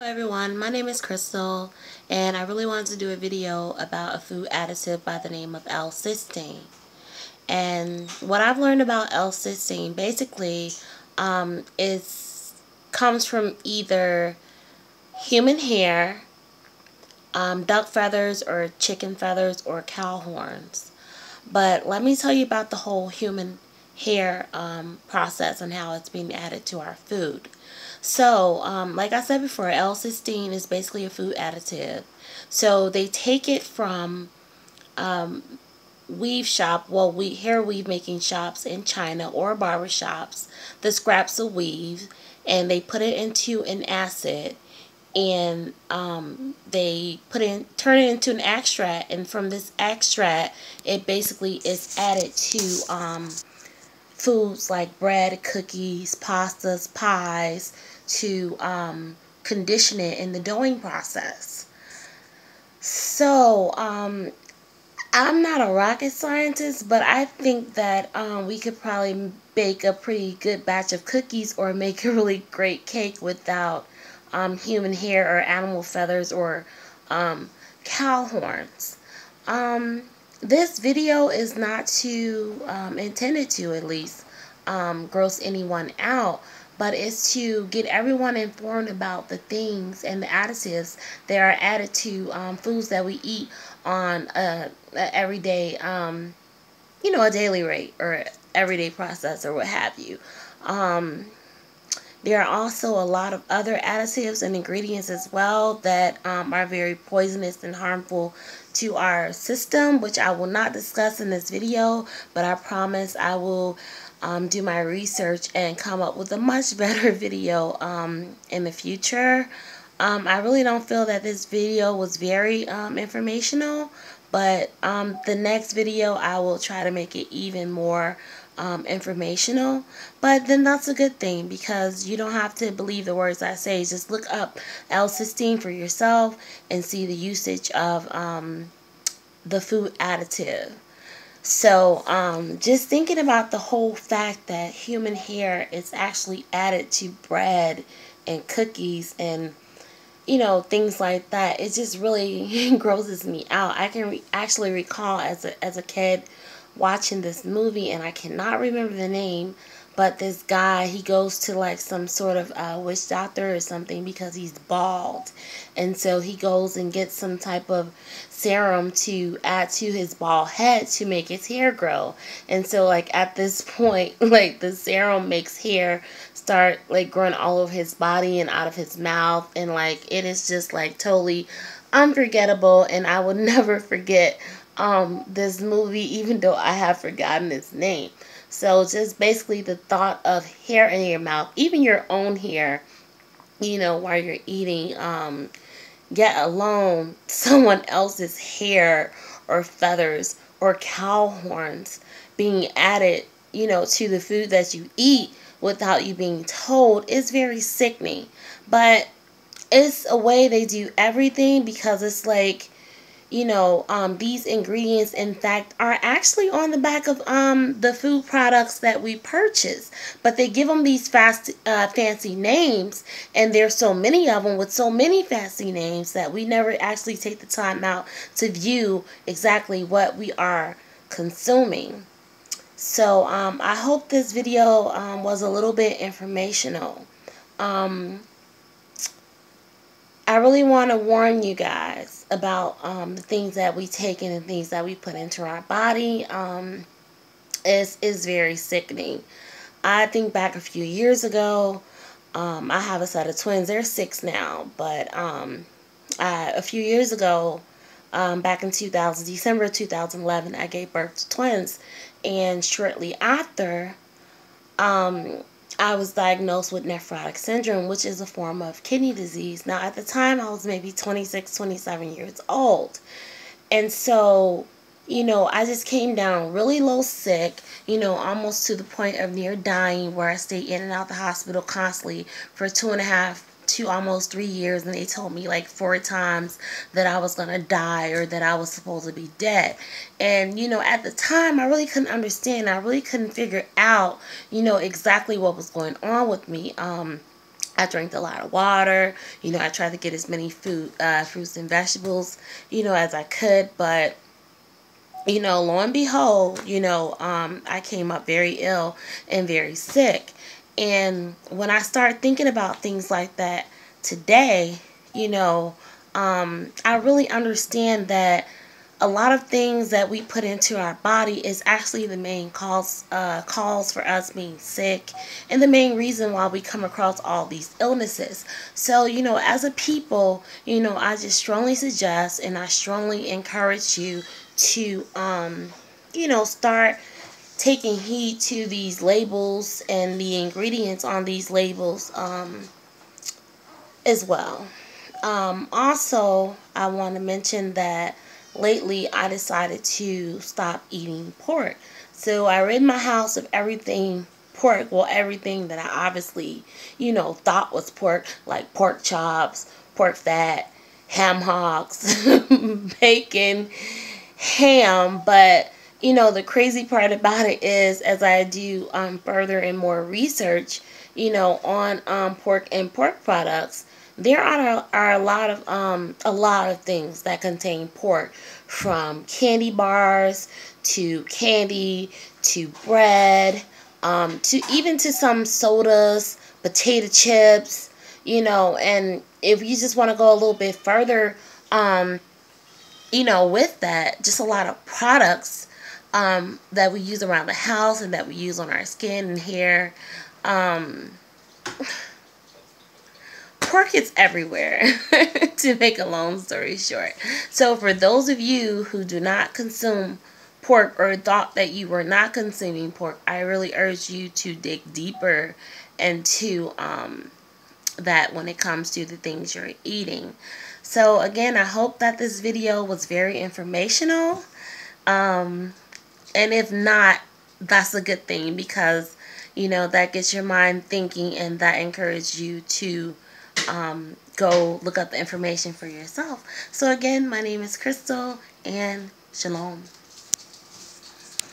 Hello everyone, my name is Crystal and I really wanted to do a video about a food additive by the name of L-cysteine. And what I've learned about L-cysteine basically is comes from either human hair, duck feathers or chicken feathers or cow horns. But let me tell you about the whole human hair process and how it's being added to our food. So, like I said before, L-cysteine is basically a food additive. So they take it from weave shop, well, hair weave making shops in China or barber shops, the scraps of weave, and they put it into an acid and they turn it into an extract, and from this extract it basically is added to foods like bread, cookies, pastas, pies to condition it in the doughing process. So I'm not a rocket scientist, but I think that we could probably bake a pretty good batch of cookies or make a really great cake without human hair or animal feathers or cow horns. This video is not to, intended to at least, gross anyone out, but it's to get everyone informed about the things and the additives that are added to foods that we eat on a everyday, a daily rate or everyday process or what have you. There are also a lot of other additives and ingredients as well that are very poisonous and harmful to our system, which I will not discuss in this video, but I promise I will do my research and come up with a much better video in the future. I really don't feel that this video was very informational, but the next video I will try to make it even more informational. But then that's a good thing, because you don't have to believe the words I say. Just look up L-cysteine for yourself and see the usage of the food additive. So just thinking about the whole fact that human hair is actually added to bread and cookies and things like that, it just really grosses me out. I can actually recall as a kid watching this movie, and I cannot remember the name, but this guy, he goes to like some sort of witch doctor or something because he's bald, and so he goes and gets some type of serum to add to his bald head to make his hair grow. And so like at this point, like the serum makes hair start like growing all over his body and out of his mouth, and like it is just like totally unforgettable, and I will never forget this movie, even though I have forgotten its name. So just basically the thought of hair in your mouth, even your own hair, while you're eating, get alone someone else's hair or feathers or cow horns being added, to the food that you eat without you being told is very sickening. But it's a way they do everything, because it's like, these ingredients, in fact, are actually on the back of the food products that we purchase. But they give them these fancy names, and there's so many of them with so many fancy names that we never actually take the time out to view exactly what we are consuming. So I hope this video was a little bit informational. I really want to warn you guys about the things that we take in and things that we put into our body. Is very sickening. I think back a few years ago, I have a set of twins. They're 6 now, but a few years ago, back in December 2011, I gave birth to twins, and shortly after, I was diagnosed with nephrotic syndrome, which is a form of kidney disease. Now, at the time, I was maybe 26, 27 years old. And so, I just came down really low sick, almost to the point of near dying, where I stayed in and out the hospital constantly for 2.5 to almost 3 years, and they told me like 4 times that I was gonna die or that I was supposed to be dead. And at the time, I really couldn't understand. I really couldn't figure out exactly what was going on with me. I drank a lot of water. You know, I tried to get as many fruits and vegetables, you know, as I could. But, you know, lo and behold, you know, I came up very ill and very sick. And when I started thinking about things like that today, you know, I really understand that a lot of things that we put into our body is actually the main cause for us being sick, and the main reason why we come across all these illnesses. So, you know, as a people, you know, I just strongly suggest and I strongly encourage you to, you know, start taking heed to these labels and the ingredients on these labels as well. Also, I want to mention that lately I decided to stop eating pork. So I rid my house of everything pork. Well, everything that I obviously, you know, thought was pork, like pork chops, pork fat, ham hocks, bacon, ham. But, you know, the crazy part about it is, as I do further and more research, you know, on pork and pork products, there are a lot of things that contain pork, from candy bars to candy to bread, to even to some sodas, potato chips, you know. And if you just want to go a little bit further, you know, with that, just a lot of products that we use around the house and that we use on our skin and hair. Pork is everywhere, to make a long story short. So for those of you who do not consume pork, or thought that you were not consuming pork, I really urge you to dig deeper into that when it comes to the things you're eating. So again, I hope that this video was very informational. And if not, that's a good thing, because, you know, that gets your mind thinking and that encourages you to go look up the information for yourself. So again, my name is Crystal, and shalom.